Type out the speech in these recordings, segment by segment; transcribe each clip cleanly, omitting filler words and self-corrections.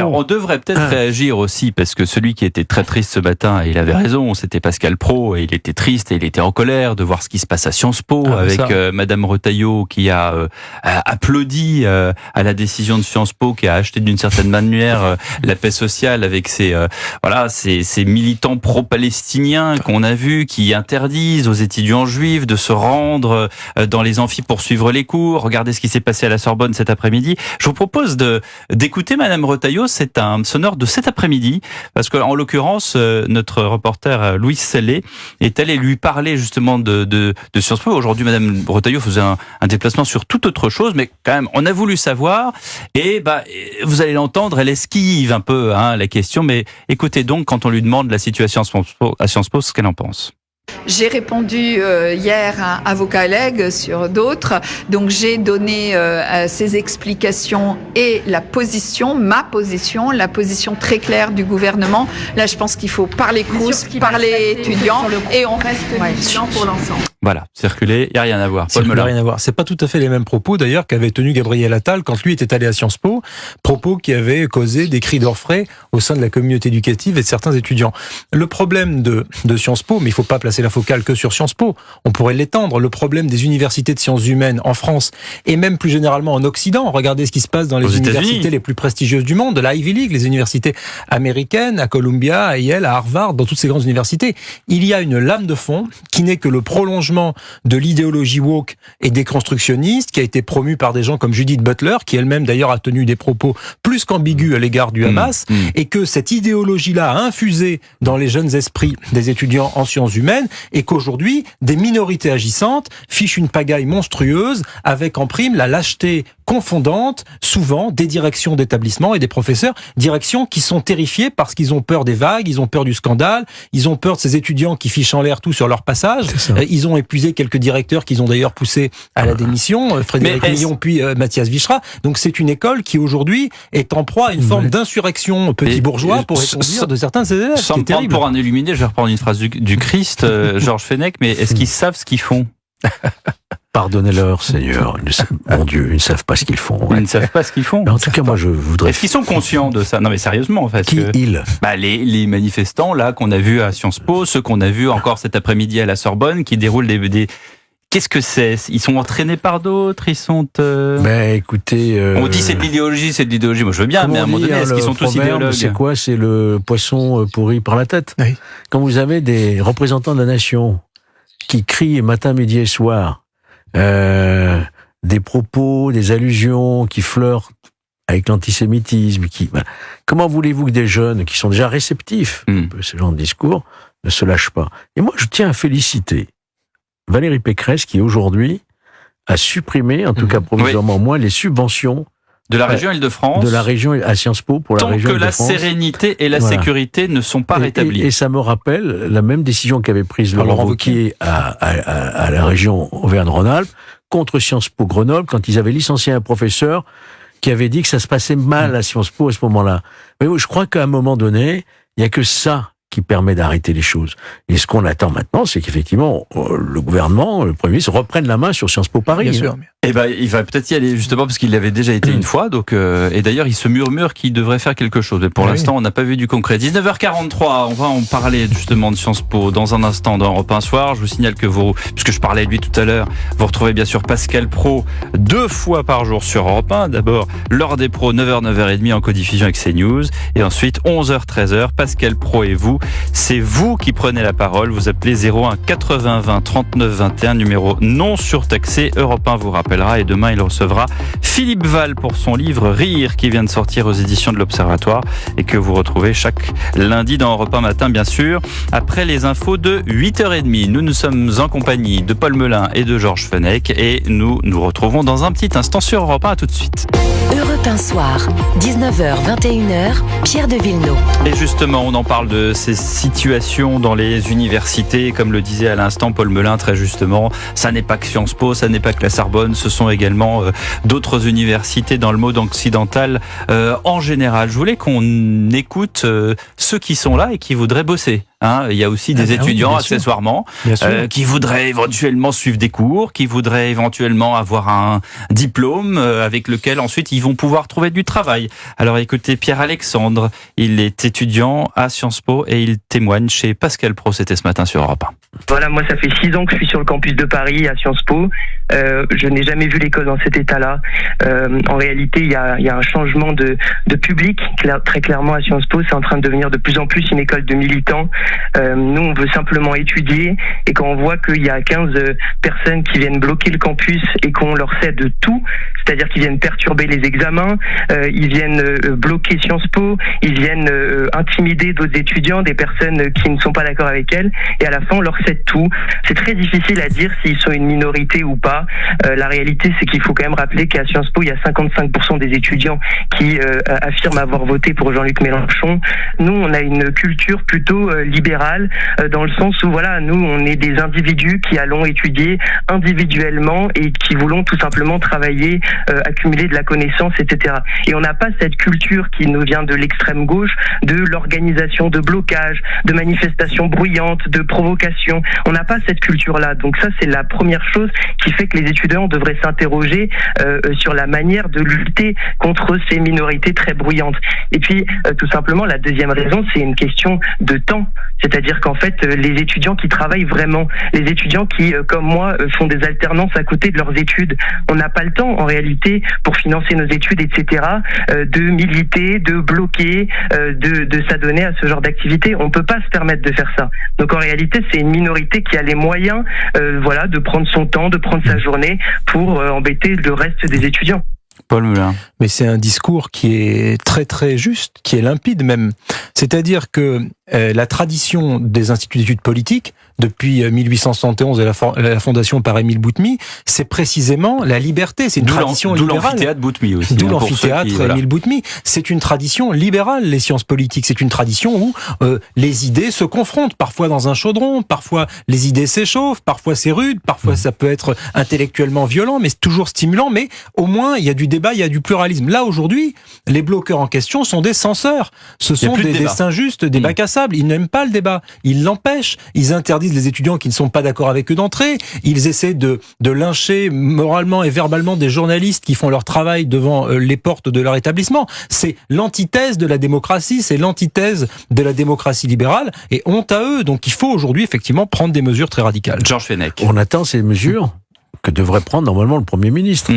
Alors, on devrait peut-être réagir aussi, parce que celui qui était très triste ce matin, il avait raison, c'était Pascal Praud, et il était triste et il était en colère de voir ce qui se passe à Sciences Po, avec Madame Retailleau qui a applaudi à la décision de Sciences Po, qui a acheté d'une certaine manière la paix sociale avec ces militants pro-palestiniens qu'on a vus, qui interdisent aux étudiants juifs de se rendre dans les amphis pour suivre les cours. Regardez ce qui s'est passé à la Sorbonne cet après-midi. Je vous propose d'écouter Madame Retailleau. C'est un sonore de cet après-midi, parce que en l'occurrence, notre reporter Louis Sallet est allé lui parler justement de Sciences Po. Aujourd'hui, Madame Retailleau faisait un déplacement sur toute autre chose, mais quand même, on a voulu savoir. Et vous allez l'entendre, elle esquive un peu la question, mais écoutez donc quand on lui demande la situation à Sciences Po, ce qu'elle en pense. J'ai répondu hier à vos collègues sur d'autres, donc j'ai donné ces explications et la position très claire du gouvernement. Là, je pense qu'il faut parler Crous, parler étudiants, et on reste vigilant pour l'ensemble. Voilà, circuler, il n'y a rien à voir. Il n'y a rien à voir. C'est pas tout à fait les mêmes propos, d'ailleurs, qu'avait tenu Gabriel Attal quand lui était allé à Sciences Po, propos qui avaient causé des cris d'orfraie au sein de la communauté éducative et de certains étudiants. Le problème de Sciences Po, mais il ne faut pas placer la focale que sur Sciences Po, on pourrait l'étendre, le problème des universités de sciences humaines en France, et même plus généralement en Occident. Regardez ce qui se passe dans les universités les plus prestigieuses du monde, de la Ivy League, les universités américaines, à Columbia, à Yale, à Harvard, dans toutes ces grandes universités. Il y a une lame de fond qui n'est que le prolongement de l'idéologie woke et déconstructionniste qui a été promue par des gens comme Judith Butler, qui elle-même d'ailleurs a tenu des propos plus qu'ambigus à l'égard du Hamas, et que cette idéologie-là a infusé dans les jeunes esprits des étudiants en sciences humaines, et qu'aujourd'hui, des minorités agissantes fichent une pagaille monstrueuse avec en prime la lâcheté confondante, souvent, des directions d'établissements et des professeurs, directions qui sont terrifiées parce qu'ils ont peur des vagues, ils ont peur du scandale, ils ont peur de ces étudiants qui fichent en l'air tout sur leur passage. Ils ont épuisé quelques directeurs qu'ils ont d'ailleurs poussé à la démission, Frédéric Millon puis Mathias Vichra. Donc c'est une école qui aujourd'hui est en proie à une forme d'insurrection petit bourgeois, pourrait-on dire, de certains de ses élèves. Sans me prendre pour un illuminé, je vais reprendre une phrase du Christ, Georges Fenech, mais est-ce qu'ils savent ce qu'ils font ? Pardonnez-leur, Seigneur. Mon Dieu, ils ne savent pas ce qu'ils font. Ils ne savent pas ce qu'ils font. Mais en tout cas, moi, je voudrais... Est-ce qu'ils sont conscients de ça ? Non, mais sérieusement, en fait. Ils les manifestants, là, qu'on a vus à Sciences Po, ceux qu'on a vus encore cet après-midi à la Sorbonne, qui déroulent des... Qu'est-ce que c'est ? Ils sont entraînés par d'autres ? Ils sont... écoutez... On dit c'est de l'idéologie. Moi, je veux bien, mais à un moment donné, est-ce qu'ils sont tous idéologues ? C'est quoi ? C'est le poisson pourri par la tête. Oui. Quand vous avez des représentants de la nation qui crient matin, midi et soir des propos, des allusions qui flirtent avec l'antisémitisme, comment voulez-vous que des jeunes qui sont déjà réceptifs à ce genre de discours ne se lâchent pas ? Et moi, je tiens à féliciter Valérie Pécresse qui aujourd'hui a supprimé, en tout cas provisoirement moins, les subventions de la région Île-de-France, de la région à Sciences Po pour la région Île-de-France. Tant que la sérénité et la sécurité ne sont pas rétablies. Et ça me rappelle la même décision qu'avait prise Laurent Wauquiez à la région Auvergne-Rhône-Alpes contre Sciences Po Grenoble quand ils avaient licencié un professeur qui avait dit que ça se passait mal à Sciences Po à ce moment-là. Mais je crois qu'à un moment donné, il n'y a que ça qui permet d'arrêter les choses. Et ce qu'on attend maintenant, c'est qu'effectivement, le gouvernement, le Premier ministre, reprenne la main sur Sciences Po Paris. Bien sûr. Eh ben, il va peut-être y aller, justement, parce qu'il l'avait déjà été une fois, donc, et d'ailleurs, il se murmure qu'il devrait faire quelque chose. Mais pour l'instant, on n'a pas vu du concret. 19h43, on va en parler, justement, de Sciences Po dans un instant dans Europe 1 Soir. Je vous signale que puisque je parlais de lui tout à l'heure, vous retrouvez bien sûr Pascal Praud 2 fois par jour sur Europe 1. D'abord, l'heure des pros, 9h, 9h30 en codiffusion avec CNews. Et ensuite, 11h, 13h, Pascal Praud et vous. C'est vous qui prenez la parole. Vous appelez 01 80 20 39 21, numéro non surtaxé. Europe 1 vous rappellera, et demain il recevra Philippe Val pour son livre Rire qui vient de sortir aux éditions de l'Observatoire et que vous retrouvez chaque lundi dans Europe 1 matin, bien sûr, après les infos de 8h30. Nous sommes en compagnie de Paul Melun et de Georges Fenech et nous nous retrouvons dans un petit instant sur Europe 1. À tout de suite. Europe 1 Soir, 19h, 21h, Pierre de Villeneuve. Et justement, on en parle de ces situations dans les universités, comme le disait à l'instant Paul Melun très justement. Ça n'est pas que Sciences Po, ça n'est pas que la Sorbonne, ce sont également d'autres universités dans le monde occidental en général. Je voulais qu'on écoute ceux qui sont là et qui voudraient bosser Il y a aussi des étudiants, accessoirement, qui voudraient éventuellement suivre des cours, qui voudraient éventuellement avoir un diplôme avec lequel ensuite ils vont pouvoir trouver du travail. Alors écoutez, Pierre-Alexandre, il est étudiant à Sciences Po et il témoigne chez Pascal Praud. C'était ce matin sur Europe 1. Voilà, moi ça fait 6 ans que je suis sur le campus de Paris à Sciences Po. Je n'ai jamais vu l'école dans cet état-là. En réalité, il y a un changement de public très clairement à Sciences Po. C'est en train de devenir de plus en plus une école de militants. Nous, on veut simplement étudier, et quand on voit qu'il y a 15 personnes qui viennent bloquer le campus et qu'on leur cède tout, c'est-à-dire qu'ils viennent perturber les examens, ils viennent bloquer Sciences Po, ils viennent intimider d'autres étudiants, des personnes qui ne sont pas d'accord avec elles, et à la fin on leur cède tout. C'est très difficile à dire s'ils sont une minorité ou pas. La réalité, c'est qu'il faut quand même rappeler qu'à Sciences Po, il y a 55% des étudiants qui affirment avoir voté pour Jean-Luc Mélenchon. Nous, on a une culture plutôt libérale, dans le sens où voilà, nous, on est des individus qui allons étudier individuellement et qui voulons tout simplement travailler, accumuler de la connaissance, etc. Et on n'a pas cette culture qui nous vient de l'extrême gauche, de l'organisation de blocage, de manifestations bruyantes, de provocations. On n'a pas cette culture-là. Donc ça, c'est la première chose qui fait que les étudiants devraient s'interroger sur la manière de lutter contre ces minorités très bruyantes. Et puis, tout simplement, la deuxième raison, c'est une question de temps. C'est-à-dire qu'en fait, les étudiants qui travaillent vraiment, les étudiants qui, comme moi, font des alternances à côté de leurs études, on n'a pas le temps, en réalité, pour financer nos études, etc., de militer, de bloquer, de s'adonner à ce genre d'activité. On peut pas se permettre de faire ça. Donc en réalité, c'est une minorité qui a les moyens, voilà, de prendre son temps, de prendre sa journée pour embêter le reste des étudiants. Paul Melun. Mais c'est un discours qui est très très juste, qui est limpide même. C'est-à-dire que la tradition des instituts d'études politiques, depuis 1871 et la fondation par Émile Boutmy, c'est précisément la liberté. C'est une tradition libérale. D'où l'amphithéâtre Boutmy aussi. D'où l'amphithéâtre Émile Boutmy. C'est une tradition libérale, les sciences politiques. C'est une tradition où les idées se confrontent, parfois dans un chaudron, parfois les idées s'échauffent, parfois c'est rude, parfois ça peut être intellectuellement violent, mais c'est toujours stimulant. Mais au moins, il y a du débat, il y a du pluralisme. Là, aujourd'hui, les bloqueurs en question sont des censeurs. Ce sont des Saint-Just, des bacs à sable. Ils n'aiment pas le débat. Ils l'empêchent. Ils interdisent les étudiants qui ne sont pas d'accord avec eux d'entrer. Ils essaient de lyncher moralement et verbalement des journalistes qui font leur travail devant les portes de leur établissement. C'est l'antithèse de la démocratie, c'est l'antithèse de la démocratie libérale, et honte à eux. Donc il faut aujourd'hui effectivement prendre des mesures très radicales. Georges Fenech. On attend ces mesures que devrait prendre normalement le Premier ministre.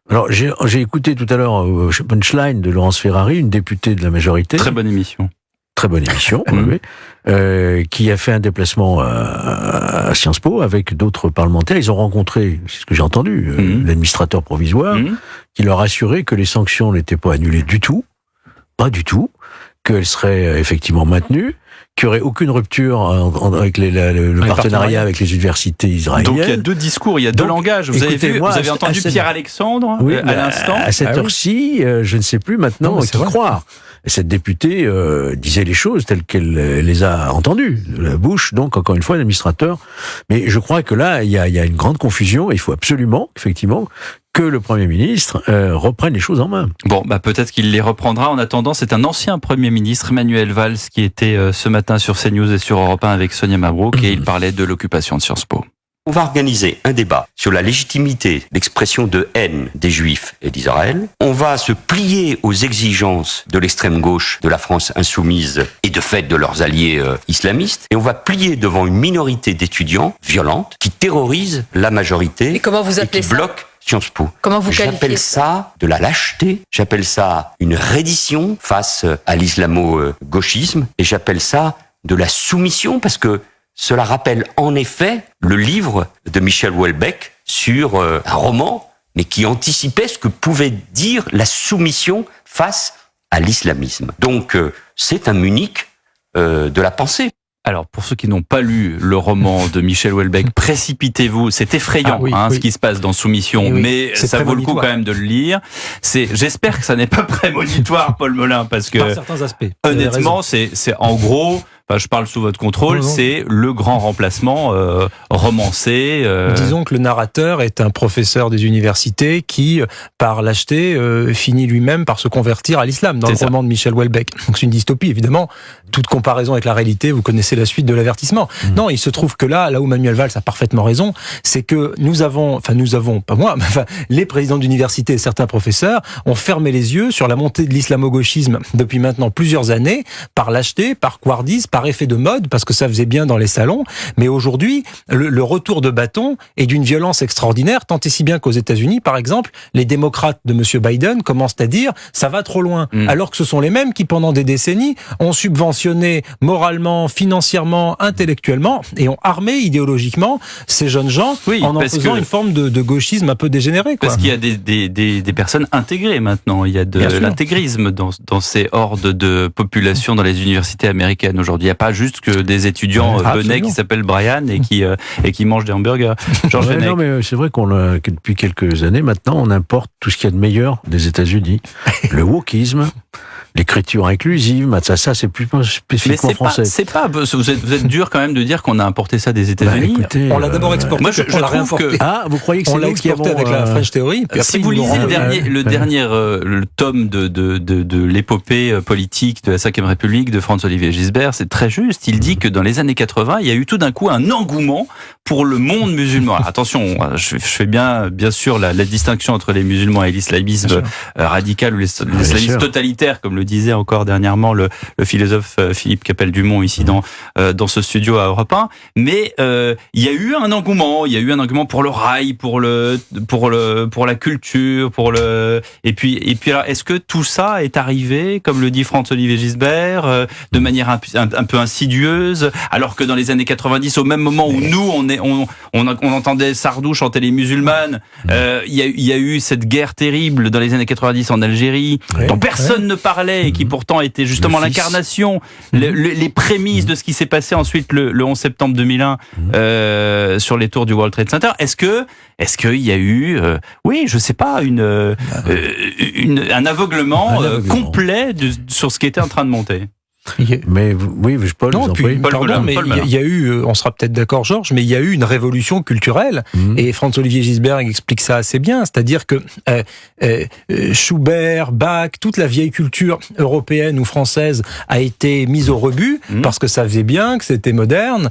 Alors j'ai écouté tout à l'heure Punchline de Laurence Ferrari, une députée de la majorité. Très bonne émission. Très bonne émission, oui, qui a fait un déplacement à Sciences Po avec d'autres parlementaires. Ils ont rencontré, c'est ce que j'ai entendu, l'administrateur provisoire, qui leur assurait que les sanctions n'étaient pas annulées du tout, pas du tout, qu'elles seraient effectivement maintenues, qu'il n'y aurait aucune rupture avec le partenariat avec les universités israéliennes. Donc il y a deux discours, il y a deux langages. Vous avez entendu Pierre-Alexandre à l'instant. À cette heure-ci, je ne sais plus maintenant qui croire. Cette députée disait les choses telles qu'elle les a entendues de la bouche, donc encore une fois l'administrateur. Mais je crois que là, il y a une grande confusion. Il faut absolument, effectivement, que le Premier ministre reprenne les choses en main. Bon, peut-être qu'il les reprendra. En attendant, c'est un ancien Premier ministre, Manuel Valls, qui était ce matin sur CNews et sur Europe 1 avec Sonia Mabrouk, et il parlait de l'occupation de Sciences Po. On va organiser un débat sur la légitimité d'expression de haine des Juifs et d'Israël. On va se plier aux exigences de l'extrême gauche de la France insoumise et de fait de leurs alliés islamistes. Et on va plier devant une minorité d'étudiants violentes qui terrorisent la majorité et comment vous appelez qui bloquent Sciences Po. Comment vous qualifiez J'appelle ça de la lâcheté, j'appelle ça une reddition face à l'islamo-gauchisme, et j'appelle ça de la soumission, parce que cela rappelle en effet le livre de Michel Houellebecq sur un roman, mais qui anticipait ce que pouvait dire la soumission face à l'islamisme. Donc c'est un Munich de la pensée. Alors, pour ceux qui n'ont pas lu le roman de Michel Houellebecq, précipitez-vous, c'est effrayant ce qui se passe dans Soumission, mais ça vaut le coup quand même de le lire. J'espère que ça n'est pas prémonitoire, Paul Melun, parce que par certains aspects, honnêtement, c'est en gros, je parle sous votre contrôle, c'est le grand remplacement romancé. Disons que le narrateur est un professeur des universités qui, par lâcheté, finit lui-même par se convertir à l'islam, dans le roman de Michel Houellebecq. Donc c'est une dystopie, évidemment. Toute comparaison avec la réalité, vous connaissez la suite de l'avertissement. Non, il se trouve que là où Manuel Valls a parfaitement raison, c'est que nous avons, pas moi, mais les présidents d'université et certains professeurs ont fermé les yeux sur la montée de l'islamo-gauchisme depuis maintenant plusieurs années, par lâcheté, par couardise, par effet de mode, parce que ça faisait bien dans les salons. Mais aujourd'hui, le retour de bâton est d'une violence extraordinaire, tant et si bien qu'aux États-Unis, par exemple, les démocrates de M. Biden commencent à dire ça va trop loin, alors que ce sont les mêmes qui, pendant des décennies, ont subventionné moralement, financièrement, intellectuellement et ont armé idéologiquement ces jeunes gens en faisant une forme de gauchisme un peu dégénéré. Parce qu'il y a des personnes intégrées maintenant, il y a de l'intégrisme dans ces hordes de population dans les universités américaines aujourd'hui. Il n'y a pas juste que des étudiants benets qui s'appellent Brian et qui mangent des hamburgers. Non, mais c'est vrai que depuis quelques années maintenant, on importe tout ce qu'il y a de meilleur des États-Unis. Le wokisme, l'écriture inclusive, ça c'est plus spécifiquement français. Vous êtes dur quand même de dire qu'on a importé ça des États-Unis. On l'a d'abord exporté. Moi, je trouve que vous croyez que c'est nous qui exporté avec la French Theory. Si vous lisez le dernier tome de l'épopée politique de la Ve République de François-Olivier Gisbert, c'est très juste. Il dit que dans les années 80, il y a eu tout d'un coup un engouement pour le monde musulman. Alors, attention, je fais bien sûr la distinction entre les musulmans et l'islamisme radical ou l'islamisme totalitaire, comme le disait encore dernièrement le philosophe Philippe Capel-Dumont ici dans ce studio à Europe 1. Mais il y a eu un engouement pour le rail, pour la culture, et puis alors, est-ce que tout ça est arrivé, comme le dit François-Olivier Gisbert, de manière un peu insidieuse, alors que dans les années 90, au même moment où nous on entendait Sardou chanter les musulmanes, il y a eu cette guerre terrible dans les années 90 en Algérie, dont personne ne parlait et qui pourtant était justement l'incarnation, les prémices de ce qui s'est passé ensuite le 11 septembre 2001 sur les tours du World Trade Center. Est-ce qu'il y a eu, je sais pas, un aveuglement complet sur ce qui était en train de monter? Mais oui, Paul, mais il y a eu, on sera peut-être d'accord, Georges, mais il y a eu une révolution culturelle, et François-Olivier Gisbert explique ça assez bien, c'est-à-dire que Schubert, Bach, toute la vieille culture européenne ou française a été mise au rebut, parce que ça faisait bien, que c'était moderne,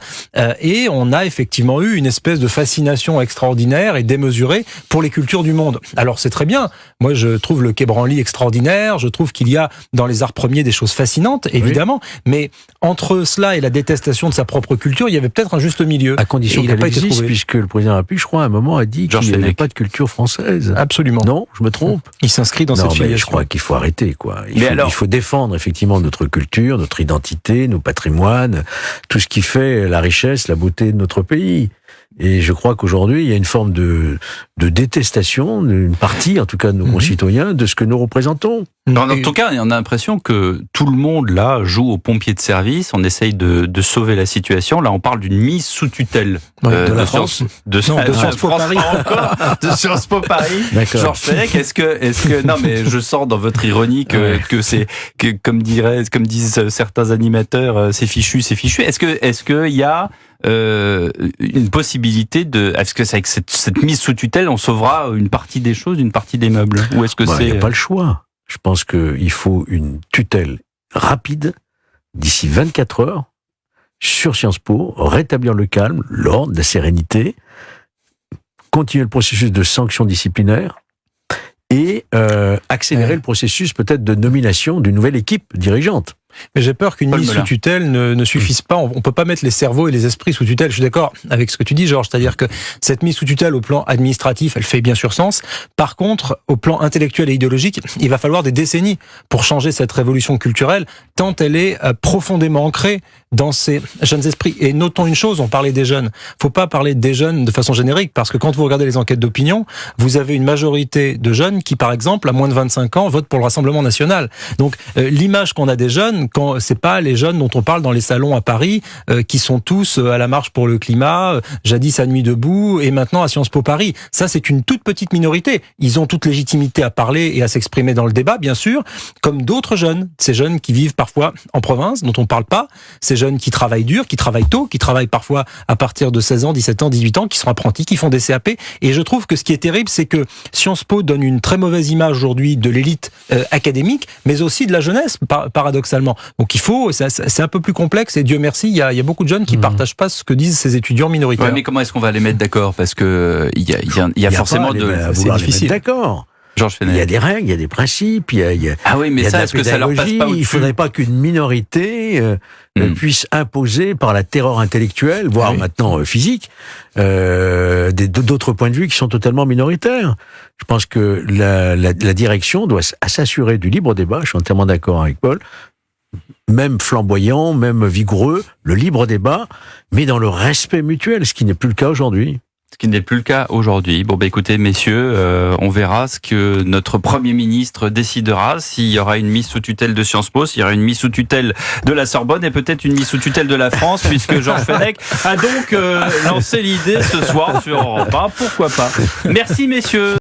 et on a effectivement eu une espèce de fascination extraordinaire et démesurée pour les cultures du monde. Alors c'est très bien, moi je trouve le Quai Branly extraordinaire, je trouve qu'il y a dans les arts premiers des choses fascinantes, évidemment, mais entre cela et la détestation de sa propre culture, il y avait peut-être un juste milieu. À condition qu'elle existe, puisque le président de la République, je crois, à un moment a dit qu'il n'y avait pas de culture française. Absolument. Non, je me trompe. Il s'inscrit dans cette filiation. Je crois qu'il faut arrêter, quoi. Il faut défendre effectivement notre culture, notre identité, nos patrimoines, tout ce qui fait la richesse, la beauté de notre pays. Et je crois qu'aujourd'hui, il y a une forme de détestation d'une partie, en tout cas de nos concitoyens, de ce que nous représentons. En tout cas, on a l'impression que tout le monde, là, joue aux pompiers de service. On essaye de sauver la situation. Là, on parle d'une mise sous tutelle de la France. De Sciences Po Paris. Encore, de Sciences Po Paris. Georges Fenech, est-ce que, non, mais je sens dans votre ironie que c'est, comme disent certains animateurs, c'est fichu. Est-ce qu'il y a une possibilité est-ce que avec cette mise sous tutelle, on sauvera une partie des choses, une partie des meubles? Ou est-ce que il n'y a pas le choix. Je pense qu'il faut une tutelle rapide, d'ici 24 heures, sur Sciences Po, rétablir le calme, l'ordre, la sérénité, continuer le processus de sanction disciplinaire et accélérer le processus peut-être de nomination d'une nouvelle équipe dirigeante. Mais j'ai peur qu'une mise sous tutelle ne suffise pas. On peut pas mettre les cerveaux et les esprits sous tutelle. Je suis d'accord avec ce que tu dis, Georges. C'est-à-dire que cette mise sous tutelle au plan administratif, elle fait bien sûr sens. Par contre, au plan intellectuel et idéologique, il va falloir des décennies pour changer cette révolution culturelle, tant elle est profondément ancrée dans ces jeunes esprits. Et notons une chose, on parlait des jeunes. Faut pas parler des jeunes de façon générique, parce que quand vous regardez les enquêtes d'opinion, vous avez une majorité de jeunes qui, par exemple, à moins de 25 ans, votent pour le Rassemblement national. Donc, l'image qu'on a des jeunes, quand c'est pas les jeunes dont on parle dans les salons à Paris, qui sont tous à la marche pour le climat, jadis à Nuit debout, et maintenant à Sciences Po Paris. Ça, c'est une toute petite minorité. Ils ont toute légitimité à parler et à s'exprimer dans le débat, bien sûr, comme d'autres jeunes. Ces jeunes qui vivent parfois en province, dont on parle pas. Ces jeunes qui travaillent dur, qui travaillent tôt, qui travaillent parfois à partir de 16 ans, 17 ans, 18 ans, qui sont apprentis, qui font des CAP. Et je trouve que ce qui est terrible, c'est que Sciences Po donne une très mauvaise image aujourd'hui de l'élite académique, mais aussi de la jeunesse, paradoxalement. Donc c'est un peu plus complexe, et Dieu merci, il y a beaucoup de jeunes qui ne partagent pas ce que disent ces étudiants minoritaires. Ouais, mais comment est-ce qu'on va les mettre d'accord? Parce que il y a forcément c'est difficile. D'accord. Il y a des règles, il y a des principes, ah oui, mais ça, est-ce que ça leur passe pas au-dessus? Il ne faudrait pas qu'une minorité puisse imposer par la terreur intellectuelle, voire maintenant physique, d'autres points de vue qui sont totalement minoritaires. Je pense que la direction doit s'assurer du libre débat, je suis entièrement d'accord avec Paul, même flamboyant, même vigoureux, le libre débat, mais dans le respect mutuel, ce qui n'est plus le cas aujourd'hui. Ce qui n'est plus le cas aujourd'hui. Bon, écoutez, messieurs, on verra ce que notre Premier ministre décidera, s'il y aura une mise sous tutelle de Sciences Po, s'il y aura une mise sous tutelle de la Sorbonne et peut-être une mise sous tutelle de la France, puisque Georges Fenech a donc lancé l'idée ce soir sur Europe 1. Pourquoi pas? Merci, messieurs.